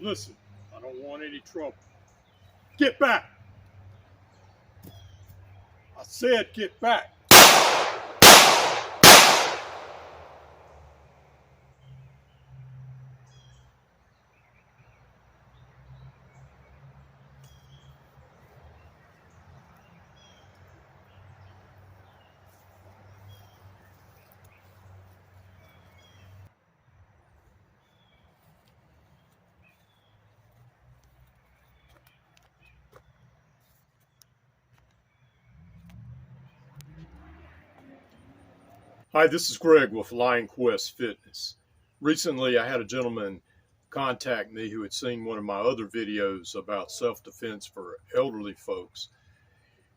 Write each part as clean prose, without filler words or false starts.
Listen, I don't want any trouble. Get back! I said get back! Hi, this is Greg with Lionquestfitness. Recently, I had a gentleman contact me who had seen one of my other videos about self-defense for elderly folks.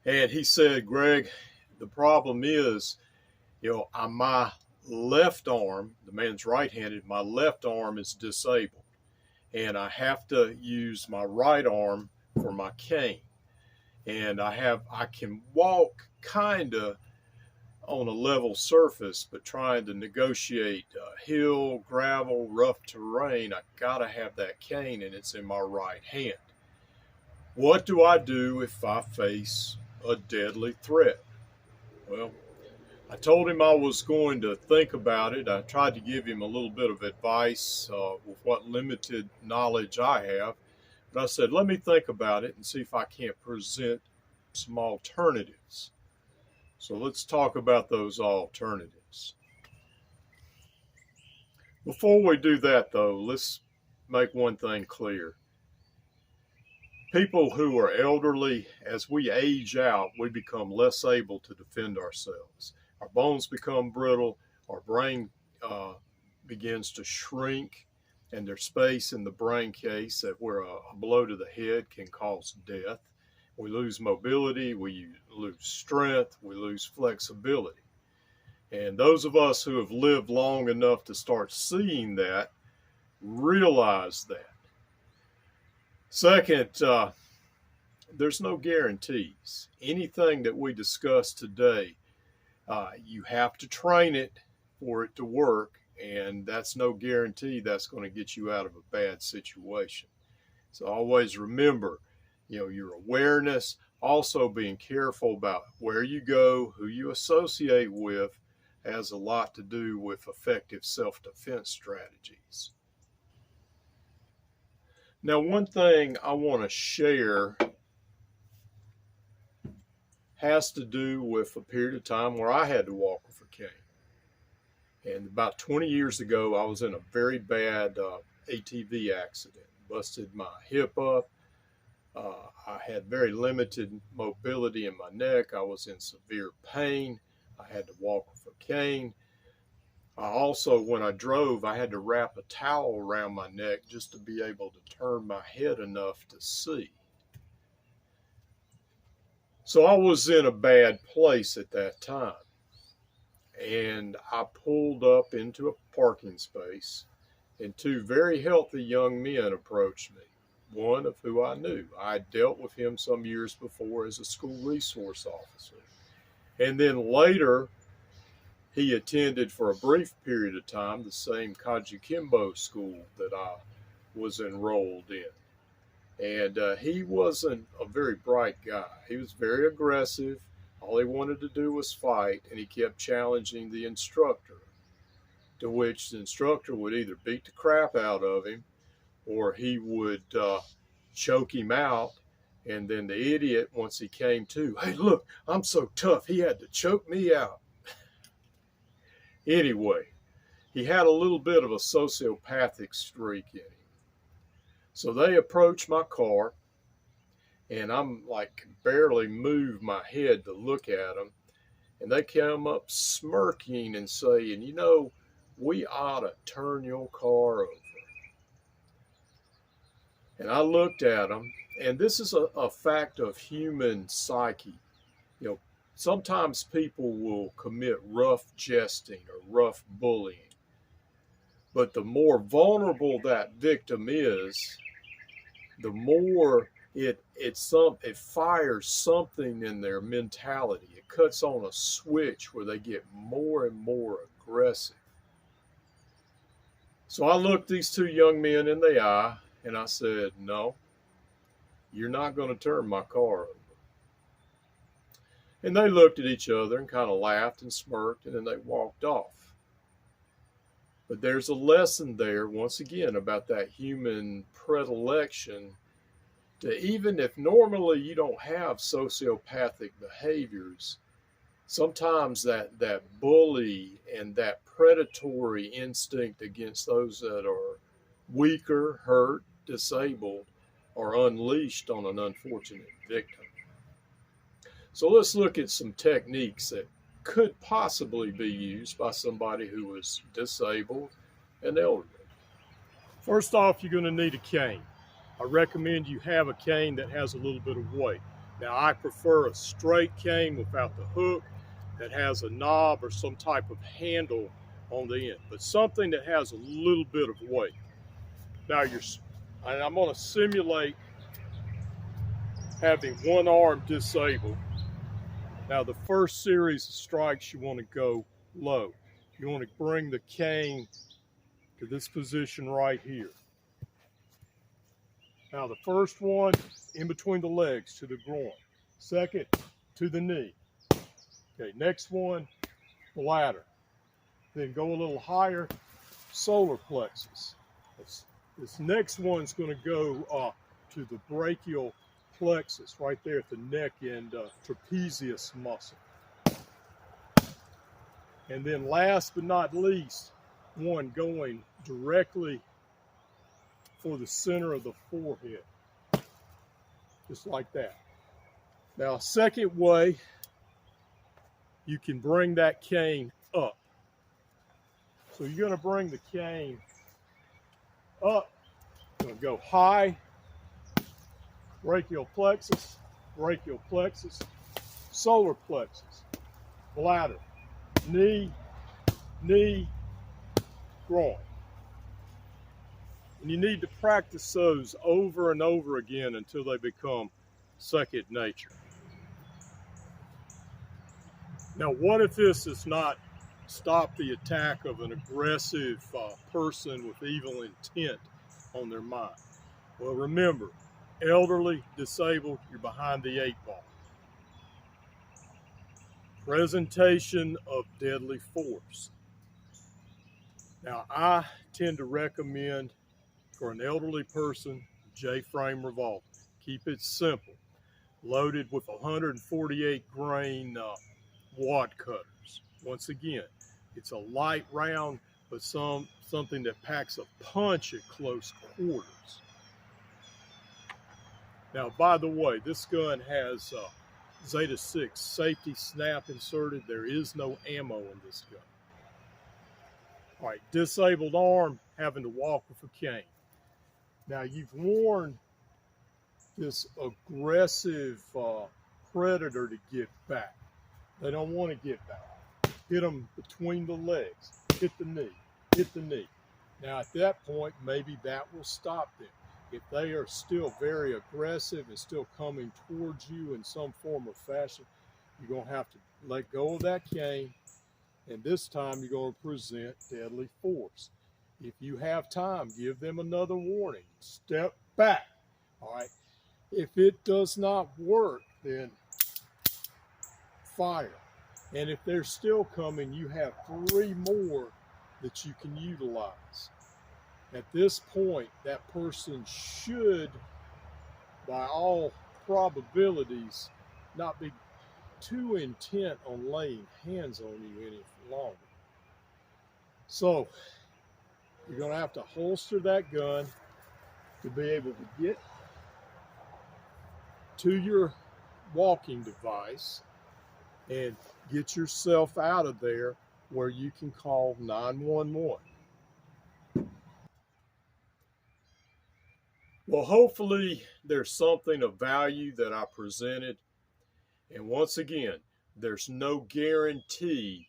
And he said, Greg, the problem is, on my left arm, the man's right-handed, my left arm is disabled. And I have to use my right arm for my cane. And I can walk kind of on a level surface, but trying to negotiate hill, gravel, rough terrain, I gotta have that cane, and it's in my right hand. What do I do if I face a deadly threat? Well, I told him I was going to think about it. I tried to give him a little bit of advice with what limited knowledge I have, but I said, let me think about it and see if I can't present some alternatives. So let's talk about those alternatives. Before we do that, though, let's make one thing clear. People who are elderly, as we age out, we become less able to defend ourselves. Our bones become brittle, our brain begins to shrink, and there's space in the brain case that where a blow to the head can cause death. We lose mobility, we lose strength, we lose flexibility. And those of us who have lived long enough to start seeing that realize that. Second, there's no guarantees. Anything that we discuss today, you have to train it for it to work, and that's no guarantee that's going to get you out of a bad situation. So always remember, your awareness, also being careful about where you go, who you associate with, has a lot to do with effective self-defense strategies. Now, one thing I want to share has to do with a period of time where I had to walk with a cane. And about 20 years ago, I was in a very bad ATV accident, busted my hip up. I had very limited mobility in my neck. I was in severe pain. I had to walk with a cane. I also, when I drove, I had to wrap a towel around my neck just to be able to turn my head enough to see. So I was in a bad place at that time. And I pulled up into a parking space, and two very healthy young men approached me. One of who I knew. I dealt with him some years before as a school resource officer. And then later, he attended for a brief period of time the same Kajukenbo school that I was enrolled in. And he wasn't a very bright guy. He was very aggressive. All he wanted to do was fight, and he kept challenging the instructor, to which the instructor would either beat the crap out of him or he would choke him out. And then the idiot, once he came to, hey, look, I'm so tough, he had to choke me out. Anyway, he had a little bit of a sociopathic streak in him. So they approached my car, and I'm like, barely move my head to look at them. And they come up smirking and saying, we ought to turn your car over. And I looked at them, and this is a fact of human psyche. Sometimes people will commit rough jesting or rough bullying. But the more vulnerable that victim is, the more it fires something in their mentality. It cuts on a switch where they get more and more aggressive. So I looked these two young men in the eye, And I said, no, you're not going to turn my car over. And they looked at each other and kind of laughed and smirked, and then they walked off. But there's a lesson there, once again, about that human predilection to, even if normally you don't have sociopathic behaviors, sometimes that bully and that predatory instinct against those that are weaker, hurt, disabled, are unleashed on an unfortunate victim. So let's look at some techniques that could possibly be used by somebody who is disabled and elderly. First off, you're going to need a cane. I recommend you have a cane that has a little bit of weight. Now, I prefer a straight cane without the hook that has a knob or some type of handle on the end, but something that has a little bit of weight. Now, I'm going to simulate having one arm disabled. Now, the first series of strikes, you want to go low. You want to bring the cane to this position right here. Now, the first one in between the legs to the groin. Second, to the knee. Okay, next one, bladder. Then go a little higher, solar plexus. This next one's going to go to the brachial plexus, right there at the neck and trapezius muscle. And then last but not least, one going directly for the center of the forehead, just like that. Now, second way, you can bring that cane up. So you're going to bring the cane up, going to go high, brachial plexus, solar plexus, bladder, knee, groin. And you need to practice those over and over again until they become second nature. Now, what if this does not stop the attack of an aggressive person with evil intent on their mind? Well, remember, elderly, disabled, you're behind the 8 ball. Presentation of deadly force. Now, I tend to recommend for an elderly person, J-frame revolver. Keep it simple. Loaded with 148 grain wad cutters. Once again, it's a light round, but something that packs a punch at close quarters. Now, by the way, this gun has Zeta 6 safety snap inserted. There is no ammo in this gun. All right, disabled arm, having to walk with a cane. Now, you've warned this aggressive predator to get back. They don't want to get back. Hit them between the legs. Hit the knee. Now, at that point, maybe that will stop them. If they are still very aggressive and still coming towards you in some form or fashion, you're going to have to let go of that cane, and this time you're going to present deadly force. If you have time, give them another warning. Step back. All right. If it does not work, then fire. And if they're still coming, you have 3 more that you can utilize. At this point, that person should, by all probabilities, not be too intent on laying hands on you any longer. So, you're going to have to holster that gun to be able to get to your walking device and get yourself out of there where you can call 911. Well, hopefully there's something of value that I presented. And once again, there's no guarantee.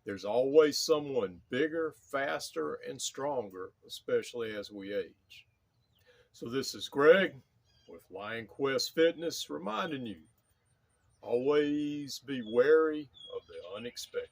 There's always someone bigger, faster, and stronger, especially as we age. So this is Greg with Lionquestfitness reminding you, always be wary of the unexpected.